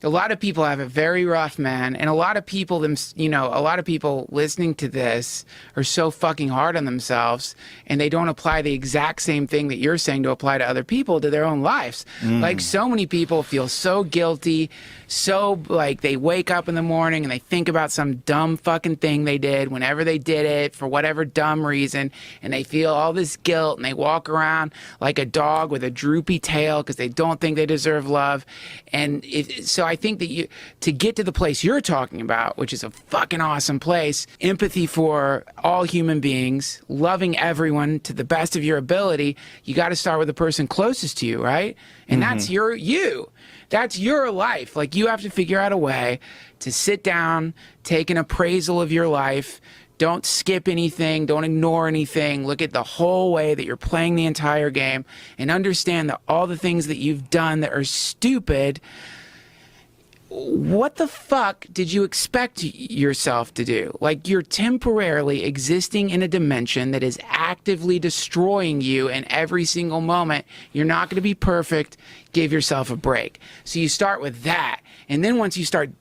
a lot of people have it very rough, man. And a lot of people, a lot of people listening to this are so fucking hard on themselves, and they don't apply the exact same thing that you're saying to apply to other people to their own lives. Like, so many people feel so guilty, so like they wake up in the morning and they think about some dumb fucking thing they did whenever they did it for whatever dumb reason, and they feel all this guilt, and they walk around like a dog with a droopy tail because they don't think they deserve love. And so I think that to get to the place you're talking about, which is a fucking awesome place, empathy for all human beings, loving everyone to the best of your ability, you got to start with the person closest to you, right? And that's you. That's your life. Like, you have to figure out a way to sit down, take an appraisal of your life. Don't skip anything. Don't ignore anything. Look at the whole way that you're playing the entire game and understand that all the things that you've done that are stupid, what the fuck did you expect yourself to do? Like, you're temporarily existing in a dimension that is actively destroying you in every single moment. You're not going to be perfect. Give yourself a break. So you start with that. And then once you start,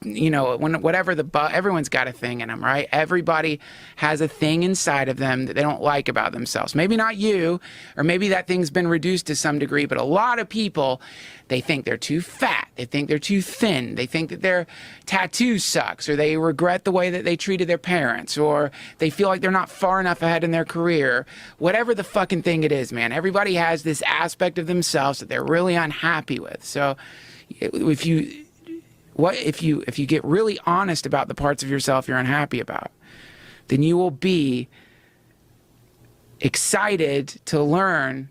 everyone's got a thing in them, right? Everybody has a thing inside of them that they don't like about themselves. Maybe not you, or maybe that thing's been reduced to some degree, but a lot of people, they think they're too fat. They think they're too thin. They think that their tattoo sucks, or they regret the way that they treated their parents, or they feel like they're not far enough ahead in their career. Whatever the fucking thing it is, man. Everybody has this aspect of themselves that they're really unhappy with. So if you get really honest about the parts of yourself you're unhappy about, then you will be excited to learn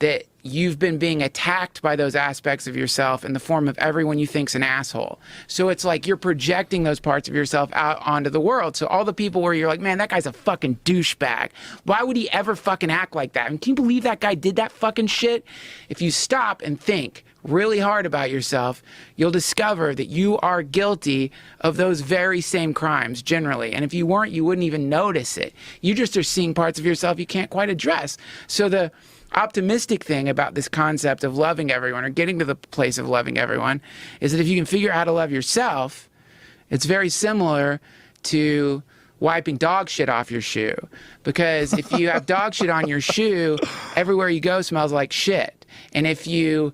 that you've been being attacked by those aspects of yourself in the form of everyone you think's an asshole. So it's like you're projecting those parts of yourself out onto the world. So all the people where you're like, man, that guy's a fucking douchebag. Why would he ever fucking act like that? And can you believe that guy did that fucking shit? If you stop and think really hard about yourself, you'll discover that you are guilty of those very same crimes generally. And if you weren't, you wouldn't even notice it. You just are seeing parts of yourself you can't quite address. So the optimistic thing about this concept of loving everyone, or getting to the place of loving everyone, is that if you can figure out how to love yourself, it's very similar to wiping dog shit off your shoe. Because if you have dog shit on your shoe, everywhere you go smells like shit. And if you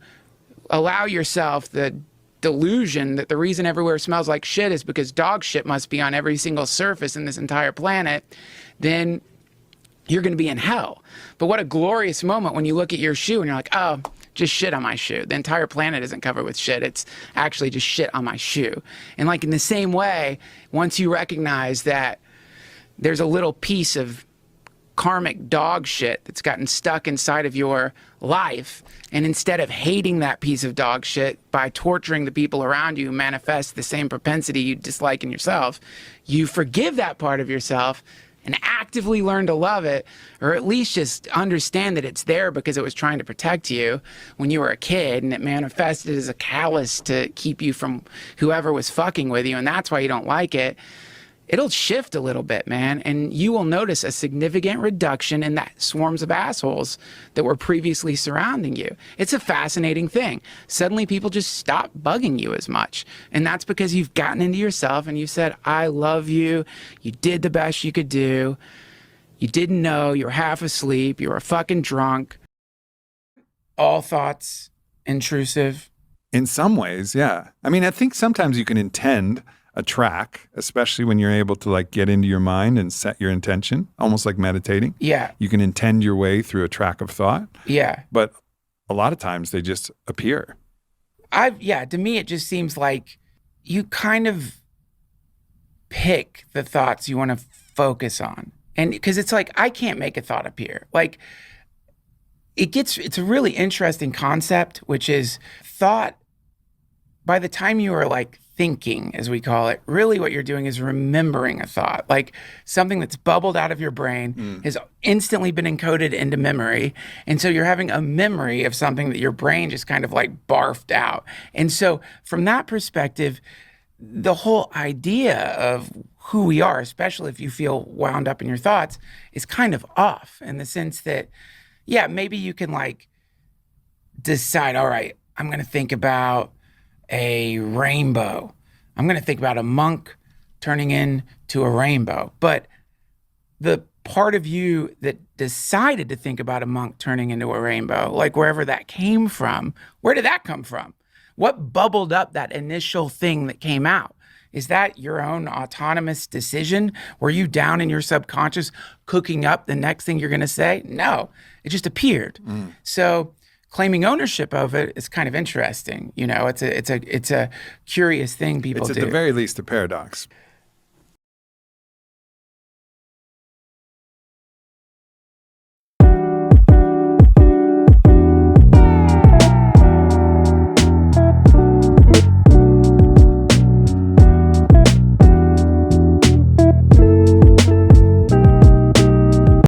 allow yourself the delusion that the reason everywhere smells like shit is because dog shit must be on every single surface in this entire planet, then you're going to be in hell. But what a glorious moment when you look at your shoe and you're like, oh, just shit on my shoe. The entire planet isn't covered with shit. It's actually just shit on my shoe. And like in the same way, once you recognize that there's a little piece of karmic dog shit that's gotten stuck inside of your life, and instead of hating that piece of dog shit by torturing the people around you who manifest the same propensity you dislike in yourself, you forgive that part of yourself and actively learn to love it, or at least just understand that it's there because it was trying to protect you when you were a kid, and it manifested as a callus to keep you from whoever was fucking with you, and that's why you don't like it. It'll shift a little bit, man, and you will notice a significant reduction in that swarms of assholes that were previously surrounding you. It's a fascinating thing. Suddenly people just stop bugging you as much, and that's because you've gotten into yourself and you said, I love you, you did the best you could do, you didn't know, you were half asleep, you were fucking drunk. All thoughts intrusive? In some ways, yeah. I mean, I think sometimes you can intend a track, especially when you're able to like get into your mind and set your intention, almost like meditating. Yeah. You can intend your way through a track of thought. Yeah. But a lot of times they just appear. To me, it just seems like you kind of pick the thoughts you want to focus on. And because it's like, I can't make a thought appear. Like, it's a really interesting concept, which is thought. By the time you are like thinking, as we call it, really what you're doing is remembering a thought, like something that's bubbled out of your brain has instantly been encoded into memory. And so you're having a memory of something that your brain just kind of like barfed out. And so from that perspective, the whole idea of who we are, especially if you feel wound up in your thoughts, is kind of off in the sense that, yeah, maybe you can like decide, all right, I'm going to think about a rainbow. I'm going to think about a monk turning into a rainbow. But the part of you that decided to think about a monk turning into a rainbow, like wherever that came from, where did that come from? What bubbled up that initial thing that came out? Is that your own autonomous decision? Were you down in your subconscious cooking up the next thing you're going to say? No, it just appeared. So claiming ownership of it is kind of interesting. You know, it's a curious thing people do. It's at the very least a paradox.